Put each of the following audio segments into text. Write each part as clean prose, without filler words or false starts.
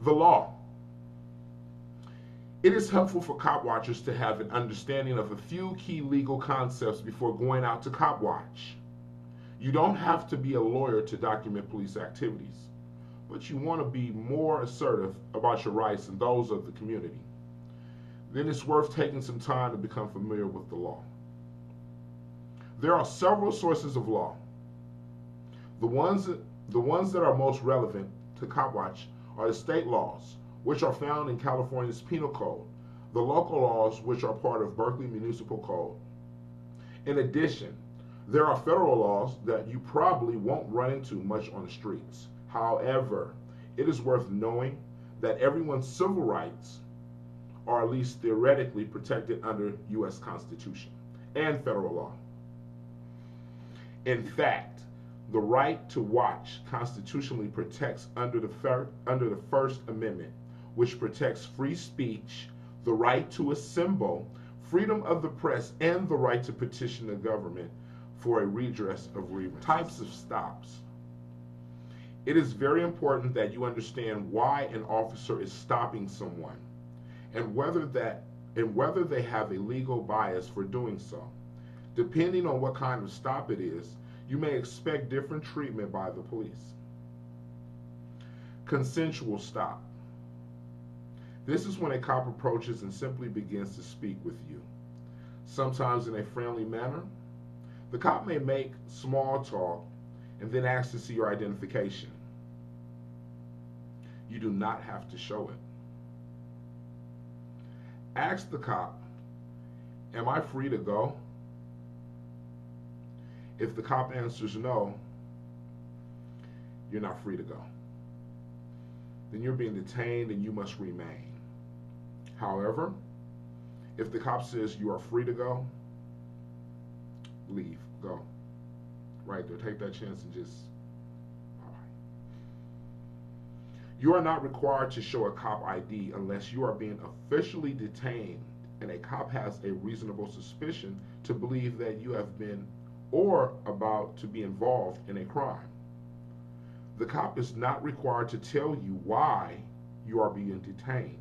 The law. It is helpful for cop watchers to have an understanding of a few key legal concepts before going out to cop watch. You don't have to be a lawyer to document police activities, but you want to be more assertive about your rights and those of the community. Then it's worth taking some time to become familiar with the law. There are several sources of law. The ones that are most relevant to cop watch are the state laws, which are found in California's Penal Code, the local laws, which are part of Berkeley Municipal Code. In addition, there are federal laws that you probably won't run into much on the streets. However, it is worth knowing that everyone's civil rights are at least theoretically protected under U.S. Constitution and federal law. In fact, the right to watch constitutionally protects under the First Amendment, which protects free speech, the right to assemble, freedom of the press, and the right to petition the government for a redress of grievances. Types of stops. It is very important that you understand why an officer is stopping someone and whether they have a legal bias for doing so. Depending on what kind of stop it is, you may expect different treatment by the police. Consensual stop. This is when a cop approaches and simply begins to speak with you, sometimes in a friendly manner. The cop may make small talk and then ask to see your identification. You do not have to show it. Ask the cop, "Am I free to go?" If the cop answers no, you're not free to go. Then you're being detained and you must remain. However, if the cop says you are free to go, leave, go. Right there, take that chance and just, all right. You are not required to show a cop ID unless you are being officially detained and a cop has a reasonable suspicion to believe that you have been or about to be involved in a crime. The cop is not required to tell you why you are being detained,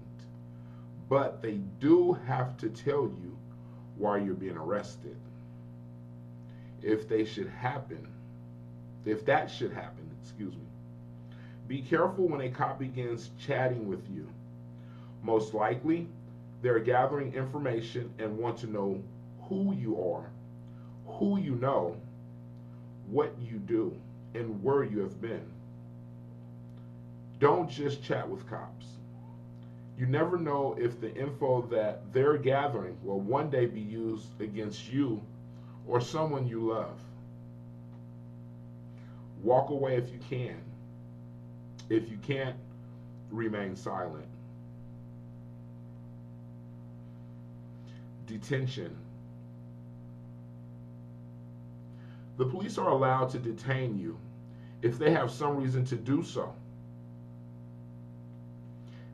but they do have to tell you why you're being arrested. If that should happen, be careful when a cop begins chatting with you. Most likely, they're gathering information and want to know who you are, who you know, what you do, and where you have been. Don't just chat with cops. You never know if the info that they're gathering will one day be used against you or someone you love. Walk away if you can. If you can't, remain silent. Detention. The police are allowed to detain you if they have some reason to do so.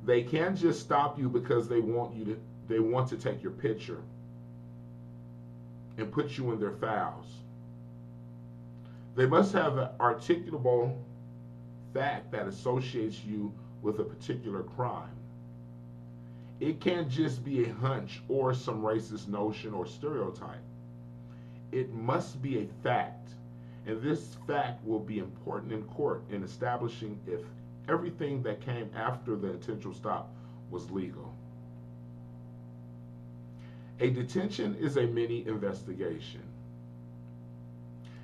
They can't just stop you because they want to take your picture and put you in their files. They must have an articulable fact that associates you with a particular crime. It can't just be a hunch or some racist notion or stereotype. It must be a fact, and this fact will be important in court in establishing if everything that came after the intentional stop was legal. A detention is a mini investigation.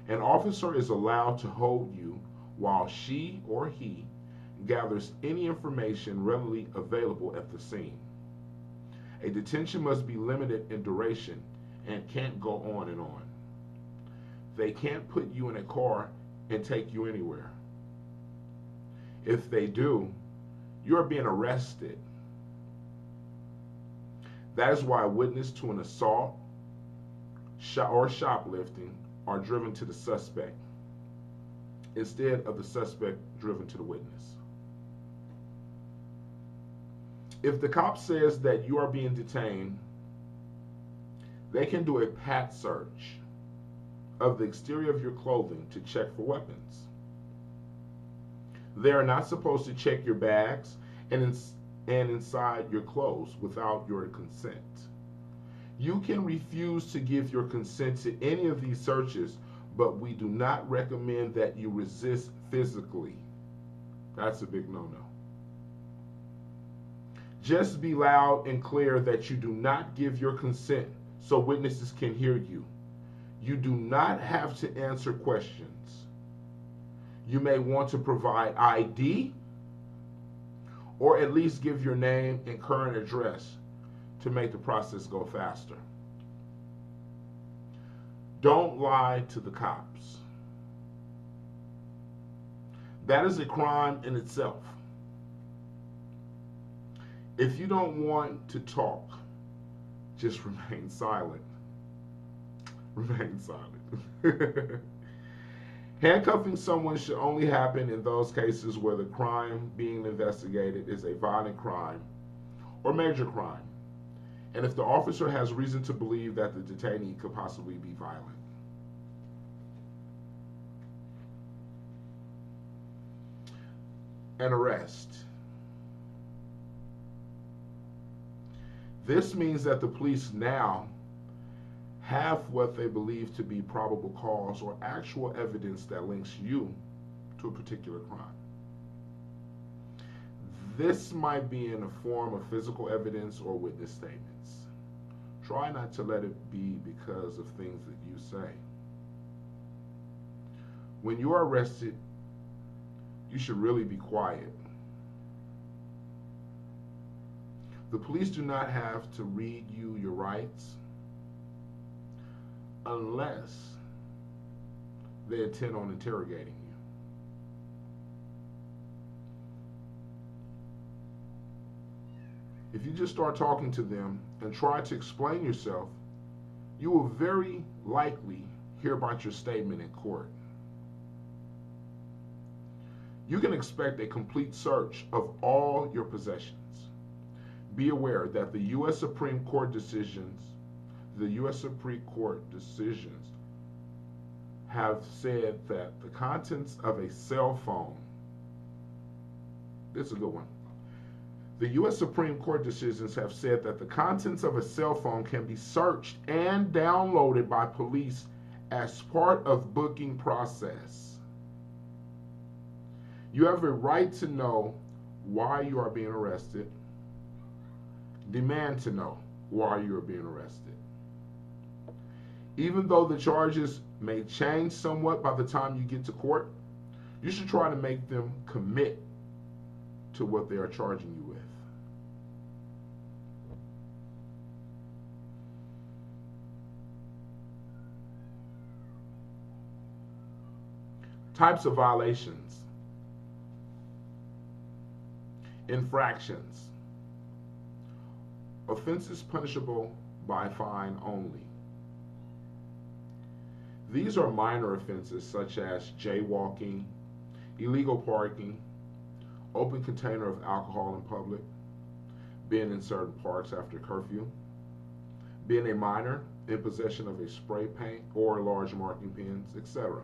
An officer is allowed to hold you while she or he gathers any information readily available at the scene. A detention must be limited in duration and can't go on and on. They can't put you in a car and take you anywhere. If they do, you're being arrested. That is why a witness to an assault or shoplifting are driven to the suspect instead of the suspect driven to the witness. If the cop says that you are being detained, they can do a pat search of the exterior of your clothing to check for weapons. They are not supposed to check your bags, and inside your clothes without your consent. You can refuse to give your consent to any of these searches, but we do not recommend that you resist physically. That's a big no-no. Just be loud and clear that you do not give your consent so witnesses can hear you. You do not have to answer questions. You may want to provide ID or at least give your name and current address to make the process go faster. Don't lie to the cops. That is a crime in itself. If you don't want to talk, just remain silent. Remain silent. Handcuffing someone should only happen in those cases where the crime being investigated is a violent crime or major crime, and if the officer has reason to believe that the detainee could possibly be violent. An arrest. This means that the police now have what they believe to be probable cause or actual evidence that links you to a particular crime. This might be in the form of physical evidence or witness statements. Try not to let it be because of things that you say. When you are arrested, you should really be quiet. The police do not have to read you your rights unless they intend on interrogating you. If you just start talking to them and try to explain yourself, you will very likely hear about your statement in court. You can expect a complete search of all your possessions. Be aware that the U.S. Supreme Court decisions have said that the contents of a cell phone, this is a good one. The U.S. Supreme Court decisions have said that the contents of a cell phone can be searched and downloaded by police as part of booking process. You have a right to know why you are being arrested. Demand to know why you are being arrested. Even though the charges may change somewhat by the time you get to court, you should try to make them commit to what they are charging you with. Types of violations. Infractions. Offenses punishable by fine only. These are minor offenses such as jaywalking, illegal parking, open container of alcohol in public, being in certain parks after curfew, being a minor in possession of a spray paint or large marking pens, etc.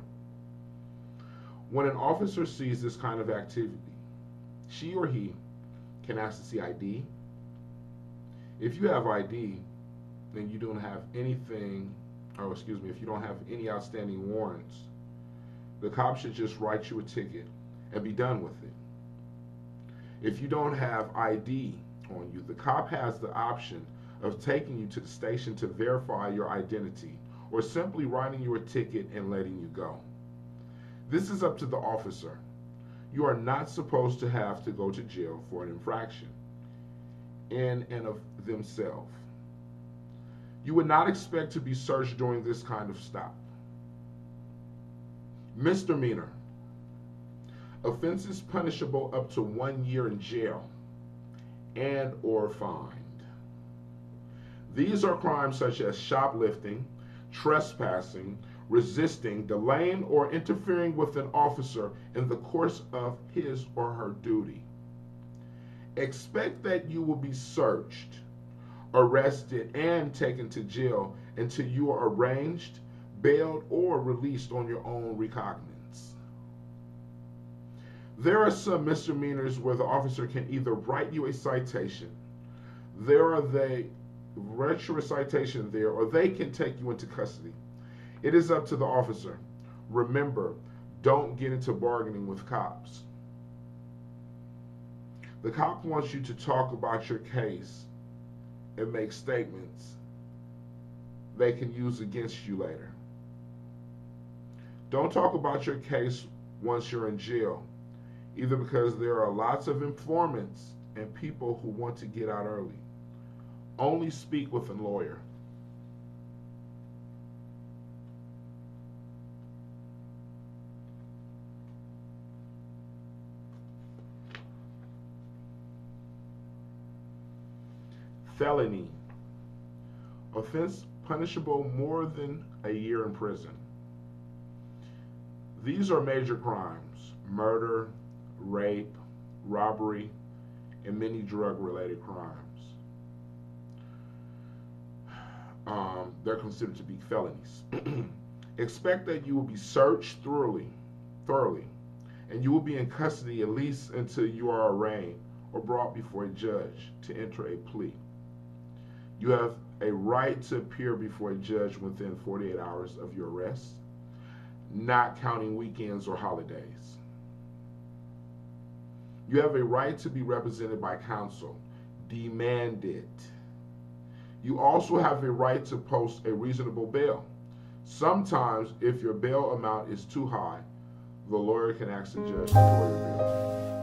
When an officer sees this kind of activity, she or he can ask to see ID. If you have ID, then you don't have anything, if you don't have any outstanding warrants, the cop should just write you a ticket and be done with it. If you don't have ID on you, the cop has the option of taking you to the station to verify your identity or simply writing you a ticket and letting you go. This is up to the officer. You are not supposed to have to go to jail for an infraction in and of themselves. You would not expect to be searched during this kind of stop. Misdemeanor. Offenses punishable up to 1 year in jail and or fined. These are crimes such as shoplifting, trespassing, resisting, delaying, or interfering with an officer in the course of his or her duty. Expect that you will be searched, arrested, and taken to jail until you are arraigned, bailed, or released on your own recognizance. There are some misdemeanors where the officer can either write you a citation, there are the retro citation there, or they can take you into custody. It is up to the officer. Remember, don't get into bargaining with cops. The cop wants you to talk about your case and make statements they can use against you later. Don't talk about your case once you're in jail, either because there are lots of informants and people who want to get out early. Only speak with a lawyer. Felony. Offense punishable more than a year in prison. These are major crimes: murder, rape, robbery, and many drug-related crimes. They're considered to be felonies. Expect that you will be searched thoroughly, and you will be in custody at least until you are arraigned or brought before a judge to enter a plea. You have a right to appear before a judge within 48 hours of your arrest, not counting weekends or holidays. You have a right to be represented by counsel. Demand it. You also have a right to post a reasonable bail. Sometimes, if your bail amount is too high, the lawyer can ask the judge to lower your bail.